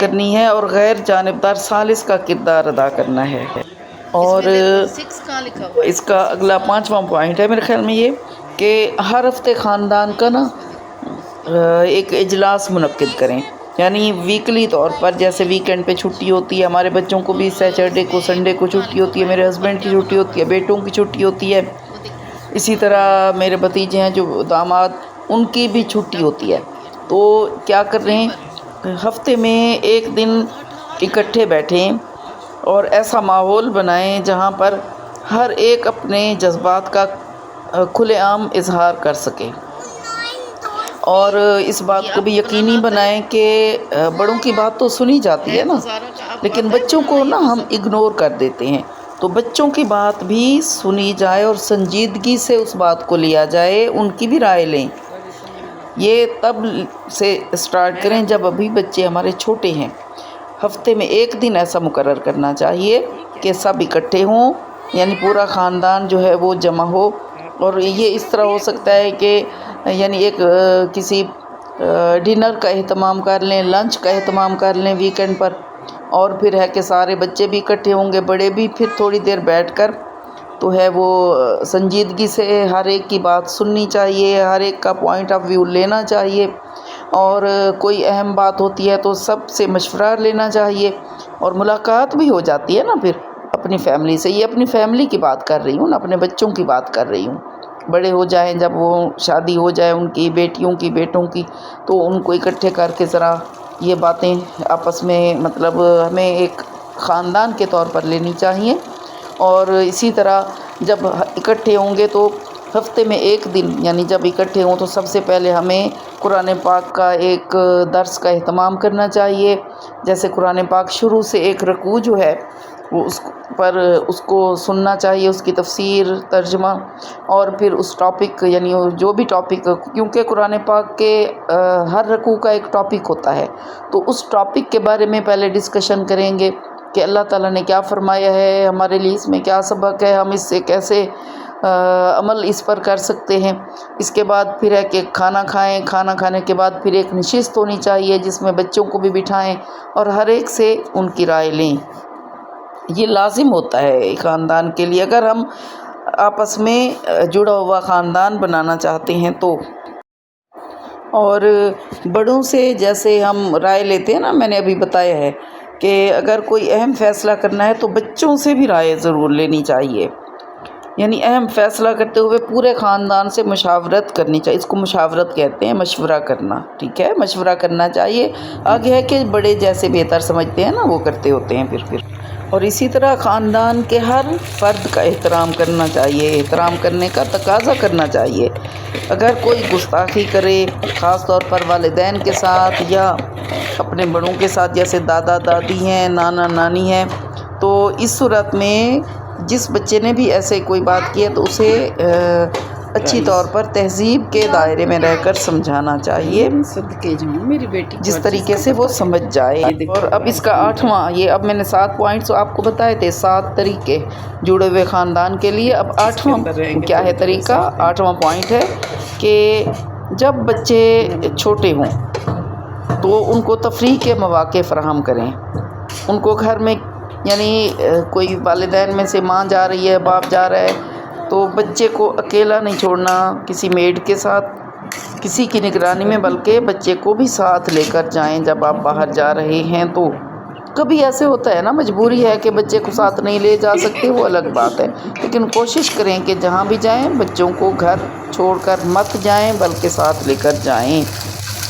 کرنی ہے اور غیر جانبدار ثالث کا کردار ادا کرنا ہے۔ اور اس کا اگلا 5واں پوائنٹ ہے میرے خیال میں یہ کہ ہر ہفتے خاندان کا نا ایک اجلاس منعقد کریں، یعنی ویکلی طور پر، جیسے ویکینڈ پہ چھٹی ہوتی ہے، ہمارے بچوں کو بھی سیٹرڈے کو سنڈے کو چھٹی ہوتی ہے، میرے ہسبینڈ کی چھٹی ہوتی ہے، بیٹوں کی چھٹی ہوتی ہے، اسی طرح میرے بھتیجے ہیں جو داماد، ان کی بھی چھٹی ہوتی ہے۔ تو کیا کر رہے ہیں، ہفتے میں ایک دن اکٹھے بیٹھیں اور ایسا ماحول بنائیں جہاں پر ہر ایک اپنے جذبات کا کھلے عام اظہار کر سکے، اور اس بات کو بھی یقینی بنائیں کہ بڑوں کی بات تو سنی جاتی ہے نا، لیکن بچوں کو نا ہم اگنور کر دیتے ہیں، تو بچوں کی بات بھی سنی جائے اور سنجیدگی سے اس بات کو لیا جائے، ان کی بھی رائے لیں۔ یہ تب سے سٹارٹ کریں جب ابھی بچے ہمارے چھوٹے ہیں۔ ہفتے میں ایک دن ایسا مقرر کرنا چاہیے کہ سب اکٹھے ہوں، یعنی پورا خاندان جو ہے وہ جمع ہو، اور یہ اس طرح ہو سکتا ہے کہ یعنی ایک کسی ڈنر کا اہتمام کر لیں، لنچ کا اہتمام کر لیں ویکینڈ پر، اور پھر ہے کہ سارے بچے بھی اکٹھے ہوں گے، بڑے بھی، پھر تھوڑی دیر بیٹھ کر تو ہے وہ سنجیدگی سے ہر ایک کی بات سننی چاہیے، ہر ایک کا پوائنٹ آف ویو لینا چاہیے، اور کوئی اہم بات ہوتی ہے تو سب سے مشورہ لینا چاہیے، اور ملاقات بھی ہو جاتی ہے نا پھر اپنی فیملی سے۔ یہ اپنی فیملی کی بات کر رہی ہوں نا، اپنے بچوں کی بات کر رہی ہوں، بڑے ہو جائیں، جب وہ شادی ہو جائے ان کی، بیٹیوں کی، بیٹوں کی، تو ان کو اکٹھے کر کے ذرا یہ باتیں آپس میں مطلب ہمیں ایک خاندان کے طور پر لینی چاہیے۔ اور اسی طرح جب اکٹھے ہوں گے تو ہفتے میں ایک دن، یعنی جب اکٹھے ہوں تو سب سے پہلے ہمیں قرآن پاک کا ایک درس کا اہتمام کرنا چاہیے، جیسے قرآن پاک شروع سے ایک رکوع جو ہے وہ اس کو سننا چاہیے، اس کی تفسیر، ترجمہ، اور پھر اس ٹاپک، یعنی جو بھی ٹاپک، کیونکہ قرآن پاک کے ہر رکوع کا ایک ٹاپک ہوتا ہے، تو اس ٹاپک کے بارے میں پہلے ڈسکشن کریں گے کہ اللہ تعالیٰ نے کیا فرمایا ہے، ہمارے لیے اس میں کیا سبق ہے، ہم اس سے کیسے عمل اس پر کر سکتے ہیں۔ اس کے بعد پھر ہے کہ کھانا کھائیں، کھانا کھانے کے بعد پھر ایک نشست ہونی چاہیے جس میں بچوں کو بھی بٹھائیں اور ہر ایک سے ان کی رائے لیں۔ یہ لازم ہوتا ہے خاندان کے لیے، اگر ہم آپس میں جڑا ہوا خاندان بنانا چاہتے ہیں تو۔ اور بڑوں سے جیسے ہم رائے لیتے ہیں نا، میں نے ابھی بتایا ہے کہ اگر کوئی اہم فیصلہ کرنا ہے تو بچوں سے بھی رائے ضرور لینی چاہیے، یعنی اہم فیصلہ کرتے ہوئے پورے خاندان سے مشاورت کرنی چاہیے، اس کو مشاورت کہتے ہیں، مشورہ کرنا، ٹھیک ہے، مشورہ کرنا چاہیے۔ آگے ہے کہ بڑے جیسے بہتر سمجھتے ہیں نا وہ کرتے ہوتے ہیں پھر اور اسی طرح خاندان کے ہر فرد کا احترام کرنا چاہیے، احترام کرنے کا تقاضا کرنا چاہیے۔ اگر کوئی گستاخی کرے، خاص طور پر والدین کے ساتھ یا اپنے بڑوں کے ساتھ، جیسے دادا دادی ہیں، نانا نانی ہیں، تو اس صورت میں جس بچے نے بھی ایسے کوئی بات کی ہے تو اسے اچھی طور پر تہذیب کے دائرے میں رہ کر سمجھانا چاہیے، جس طریقے سے وہ سمجھ جائے۔ اور اب اس کا 8واں، یہ اب میں نے 7 پوائنٹس آپ کو بتائے تھے، 7 طریقے جڑے ہوئے خاندان کے لیے۔ اب 8واں کیا ہے طریقہ؟ 8واں پوائنٹ ہے کہ جب بچے چھوٹے ہوں تو ان کو تفریح کے مواقع فراہم کریں، ان کو گھر میں، یعنی کوئی والدین میں سے ماں جا رہی ہے، باپ جا رہا ہے، تو بچے کو اکیلا نہیں چھوڑنا، کسی میڈ کے ساتھ، کسی کی نگرانی میں، بلکہ بچے کو بھی ساتھ لے کر جائیں جب آپ باہر جا رہے ہیں۔ تو کبھی ایسے ہوتا ہے نا، مجبوری ہے کہ بچے کو ساتھ نہیں لے جا سکتے، وہ الگ بات ہے، لیکن کوشش کریں کہ جہاں بھی جائیں بچوں کو گھر چھوڑ کر مت جائیں بلکہ ساتھ لے کر جائیں۔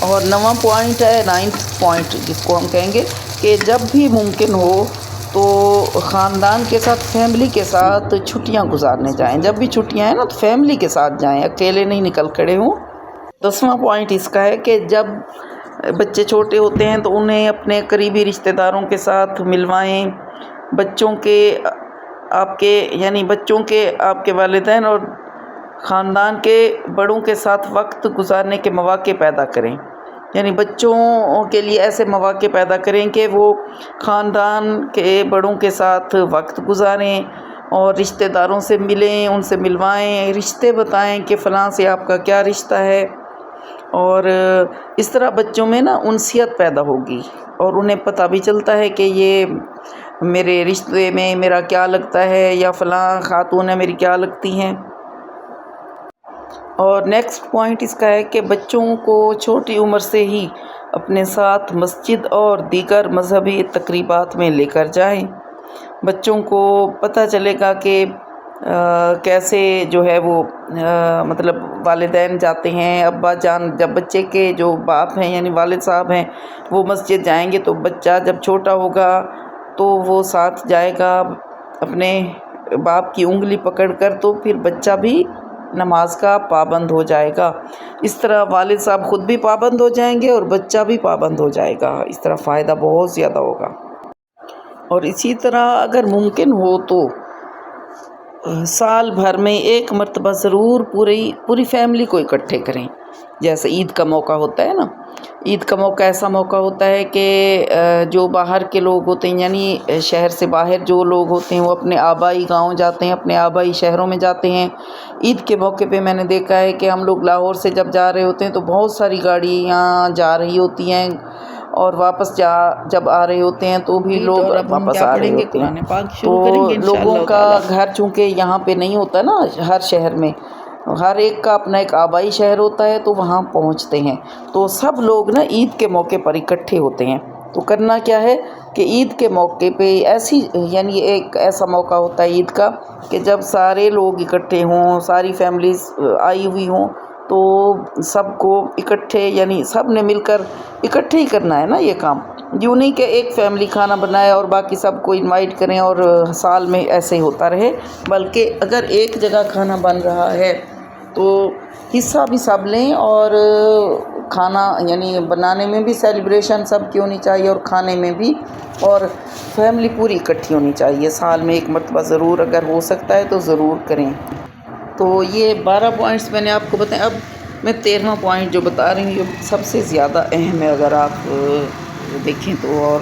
اور 9واں پوائنٹ ہے، 9th پوائنٹ جس کو ہم کہیں گے، کہ جب بھی ممکن ہو تو خاندان کے ساتھ، فیملی کے ساتھ چھٹیاں گزارنے جائیں، جب بھی چھٹیاں ہیں نا تو فیملی کے ساتھ جائیں، اکیلے نہیں نکل کھڑے ہوں۔ 10واں پوائنٹ اس کا ہے کہ جب بچے چھوٹے ہوتے ہیں تو انہیں اپنے قریبی رشتہ داروں کے ساتھ ملوائیں، بچوں کے آپ کے والدین اور خاندان کے بڑوں کے ساتھ وقت گزارنے کے مواقع پیدا کریں، یعنی بچوں کے لیے ایسے مواقع پیدا کریں کہ وہ خاندان کے بڑوں کے ساتھ وقت گزاریں اور رشتہ داروں سے ملیں، ان سے ملوائیں، رشتے بتائیں کہ فلاں سے آپ کا کیا رشتہ ہے، اور اس طرح بچوں میں نا انسیت پیدا ہوگی اور انہیں پتہ بھی چلتا ہے کہ یہ میرے رشتے میں میرا کیا لگتا ہے یا فلاں خاتون ہے میری کیا لگتی ہیں۔ اور نیکسٹ پوائنٹ اس کا ہے کہ بچوں کو چھوٹی عمر سے ہی اپنے ساتھ مسجد اور دیگر مذہبی تقریبات میں لے کر جائیں۔ بچوں کو پتہ چلے گا کہ کیسے جو ہے وہ مطلب والدین جاتے ہیں، ابا جان جب بچے کے جو باپ ہیں یعنی والد صاحب ہیں وہ مسجد جائیں گے تو بچہ جب چھوٹا ہوگا تو وہ ساتھ جائے گا اپنے باپ کی انگلی پکڑ کر، تو پھر بچہ بھی نماز کا پابند ہو جائے گا۔ اس طرح والد صاحب خود بھی پابند ہو جائیں گے اور بچہ بھی پابند ہو جائے گا، اس طرح فائدہ بہت زیادہ ہوگا۔ اور اسی طرح اگر ممکن ہو تو سال بھر میں ایک مرتبہ ضرور پوری فیملی کو اکٹھے کریں۔ جیسے عید کا موقع ہوتا ہے نا، عید کا موقع ایسا موقع ہوتا ہے کہ جو باہر کے لوگ ہوتے ہیں یعنی شہر سے باہر جو لوگ ہوتے ہیں وہ اپنے آبائی گاؤں جاتے ہیں، اپنے آبائی شہروں میں جاتے ہیں۔ عید کے موقع پہ میں نے دیکھا ہے کہ ہم لوگ لاہور سے جب جا رہے ہوتے ہیں تو بہت ساری گاڑیاں جا رہی ہوتی ہیں اور واپس جب آ رہے ہوتے ہیں تو بھی لوگ واپس آ رہے ہوتے ہیں۔ تو لوگوں کا گھر چونکہ یہاں پہ نہیں ہوتا نا، ہر شہر میں ہر ایک کا اپنا ایک آبائی شہر ہوتا ہے تو وہاں پہنچتے ہیں، تو سب لوگ نا عید کے موقع پر اکٹھے ہوتے ہیں۔ تو کرنا کیا ہے کہ عید کے موقع پہ ایسی یعنی ایک ایسا موقع ہوتا ہے عید کا کہ جب سارے لوگ اکٹھے ہوں، ساری فیملیز آئی ہوئی ہوں، تو سب کو اکٹھے یعنی سب نے مل کر اکٹھے ہی کرنا ہے نا یہ کام۔ یوں نہیں کہ ایک فیملی کھانا بنائے اور باقی سب کو انوائٹ کریں اور سال میں ایسے ہوتا رہے، بلکہ اگر ایک جگہ کھانا بن رہا ہے تو حصہ بھی سب لیں، اور کھانا یعنی بنانے میں بھی سیلیبریشن سب کی ہونی چاہیے اور کھانے میں بھی، اور فیملی پوری اکٹھی ہونی چاہیے۔ سال میں ایک مرتبہ ضرور اگر ہو سکتا ہے تو ضرور کریں۔ تو یہ 12 پوائنٹس میں نے آپ کو بتائیں۔ اب میں 13واں پوائنٹ جو بتا رہی ہوں یہ سب سے زیادہ اہم ہے، اگر آپ دیکھیں تو اور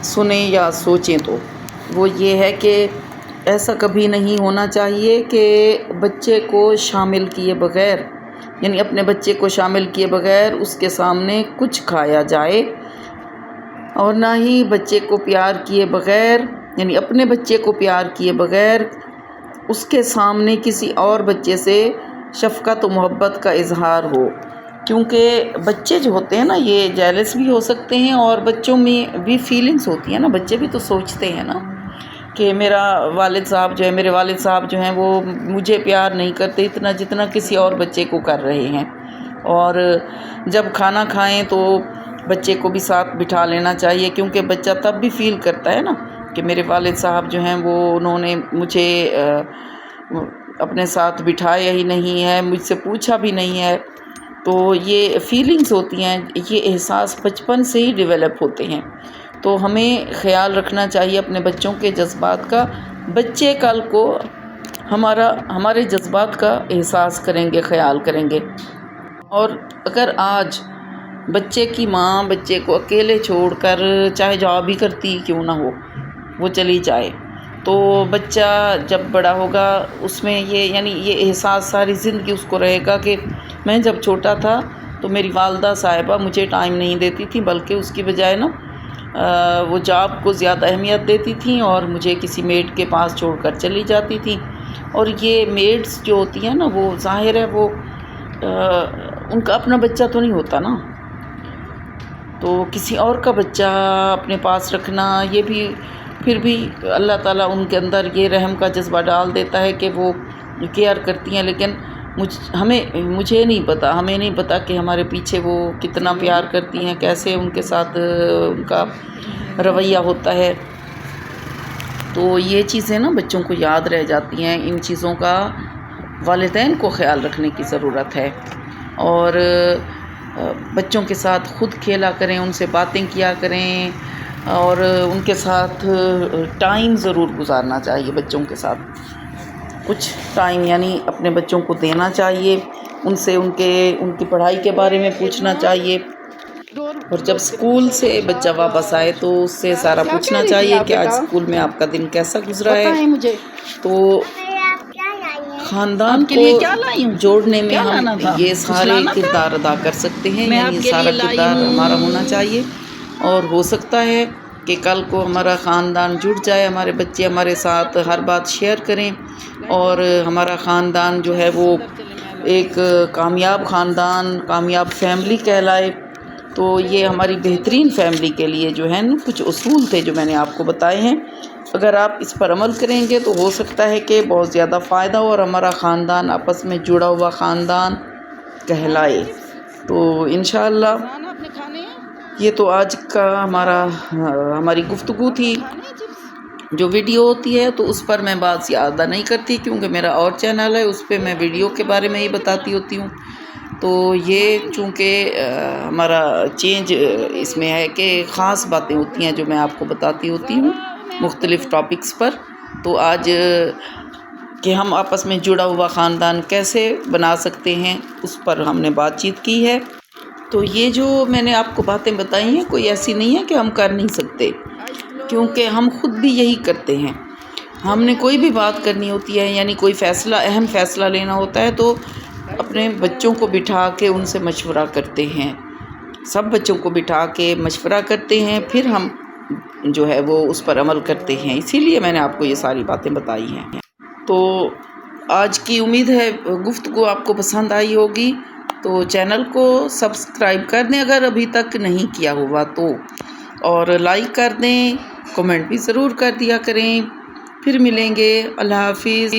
سنیں یا سوچیں تو وہ یہ ہے کہ ایسا کبھی نہیں ہونا چاہیے کہ بچے کو شامل کیے بغیر یعنی اپنے بچے کو شامل کیے بغیر اس کے سامنے کچھ کھایا جائے، اور نہ ہی بچے کو پیار کیے بغیر یعنی اپنے بچے کو پیار کیے بغیر اس کے سامنے کسی اور بچے سے شفقت و محبت کا اظہار ہو، کیونکہ بچے جو ہوتے ہیں نا یہ جیلس بھی ہو سکتے ہیں، اور بچوں میں بھی فیلنگز ہوتی ہیں نا، بچے بھی تو سوچتے ہیں نا کہ میرا والد صاحب جو ہے میرے والد صاحب جو ہیں وہ مجھے پیار نہیں کرتے اتنا جتنا کسی اور بچے کو کر رہے ہیں۔ اور جب کھانا کھائیں تو بچے کو بھی ساتھ بٹھا لینا چاہیے، کیونکہ بچہ تب بھی فیل کرتا ہے نا کہ میرے والد صاحب جو ہیں وہ انہوں نے مجھے اپنے ساتھ بٹھایا ہی نہیں ہے، مجھ سے پوچھا بھی نہیں ہے۔ تو یہ فیلنگز ہوتی ہیں، یہ احساس بچپن سے ہی ڈیولپ ہوتے ہیں، تو ہمیں خیال رکھنا چاہیے اپنے بچوں کے جذبات کا۔ بچے کل کو ہمارے جذبات کا احساس کریں گے، خیال کریں گے۔ اور اگر آج بچے کی ماں بچے کو اکیلے چھوڑ کر چاہے جاب بھی کرتی کیوں نہ ہو وہ چلی جائے، تو بچہ جب بڑا ہوگا اس میں یہ احساس ساری زندگی اس کو رہے گا کہ میں جب چھوٹا تھا تو میری والدہ صاحبہ مجھے ٹائم نہیں دیتی تھی، بلکہ اس کی بجائے نا وہ جاب کو زیادہ اہمیت دیتی تھیں اور مجھے کسی میڈ کے پاس چھوڑ کر چلی جاتی تھیں۔ اور یہ میڈس جو ہوتی ہیں نا وہ ظاہر ہے وہ ان کا اپنا بچہ تو نہیں ہوتا نا، تو کسی اور کا بچہ اپنے پاس رکھنا یہ بھی پھر بھی اللہ تعالیٰ ان کے اندر یہ رحم کا جذبہ ڈال دیتا ہے کہ وہ کیئر کرتی ہیں، لیکن مجھے نہیں پتا، ہمیں نہیں پتا کہ ہمارے پیچھے وہ کتنا پیار کرتی ہیں، کیسے ان کے ساتھ ان کا رویہ ہوتا ہے۔ تو یہ چیزیں نا بچوں کو یاد رہ جاتی ہیں، ان چیزوں کا والدین کو خیال رکھنے کی ضرورت ہے، اور بچوں کے ساتھ خود کھیلا کریں، ان سے باتیں کیا کریں، اور ان کے ساتھ ٹائم ضرور گزارنا چاہیے۔ بچوں کے ساتھ کچھ ٹائم یعنی اپنے بچوں کو دینا چاہیے، ان سے ان کی پڑھائی کے بارے میں پوچھنا چاہیے، اور جب اسکول سے بچہ واپس آئے تو اس سے سارا پوچھنا چاہیے کہ آج اسکول میں آپ کا دن کیسا گزرا ہے۔ تو آپ کیا لائی ہیں؟ خاندان آپ کے لیے کو کیا لائی ہوں؟ جوڑنے میں کیا ہم لانا تھا؟ یہ کچھ سارے لانا تھا؟ کردار ادا کر سکتے ہیں، میں یعنی آپ کے سارا لیے لائی کردار ہوں۔ ہمارا ہونا چاہیے، اور ہو سکتا ہے کہ کل کو ہمارا خاندان جڑ جائے، ہمارے بچے ہمارے ساتھ ہر بات شیئر کریں، اور ہمارا خاندان جو ہے وہ ایک کامیاب خاندان، کامیاب فیملی کہلائے۔ تو یہ ہماری بہترین فیملی کے لیے جو ہے نا کچھ اصول تھے جو میں نے آپ کو بتائے ہیں۔ اگر آپ اس پر عمل کریں گے تو ہو سکتا ہے کہ بہت زیادہ فائدہ ہو اور ہمارا خاندان آپس میں جڑا ہوا خاندان کہلائے۔ تو انشاءاللہ یہ تو آج کا ہماری گفتگو تھی۔ جو ویڈیو ہوتی ہے تو اس پر میں بات زیادہ نہیں کرتی، کیونکہ میرا اور چینل ہے، اس پہ میں ویڈیو کے بارے میں ہی بتاتی ہوتی ہوں۔ تو یہ چونکہ ہمارا چینج اس میں ہے کہ خاص باتیں ہوتی ہیں جو میں آپ کو بتاتی ہوتی ہوں مختلف ٹاپکس پر۔ تو آج کہ ہم آپس میں جڑا ہوا خاندان کیسے بنا سکتے ہیں اس پر ہم نے بات چیت کی ہے۔ تو یہ جو میں نے آپ کو باتیں بتائی ہیں کوئی ایسی نہیں ہے کہ ہم کر نہیں سکتے، کیونکہ ہم خود بھی یہی کرتے ہیں۔ ہم نے کوئی بھی بات کرنی ہوتی ہے، یعنی کوئی فیصلہ، اہم فیصلہ لینا ہوتا ہے، تو اپنے بچوں کو بٹھا کے ان سے مشورہ کرتے ہیں، سب بچوں کو بٹھا کے مشورہ کرتے ہیں، پھر ہم جو ہے وہ اس پر عمل کرتے ہیں۔ اسی لیے میں نے آپ کو یہ ساری باتیں بتائی ہیں۔ تو آج کی امید ہے گفتگو آپ کو پسند آئی ہوگی، تو چینل کو سبسکرائب کر دیں اگر ابھی تک نہیں کیا ہوا تو، اور لائک کر دیں، کمنٹ بھی ضرور کر دیا کریں۔ پھر ملیں گے، اللہ حافظ۔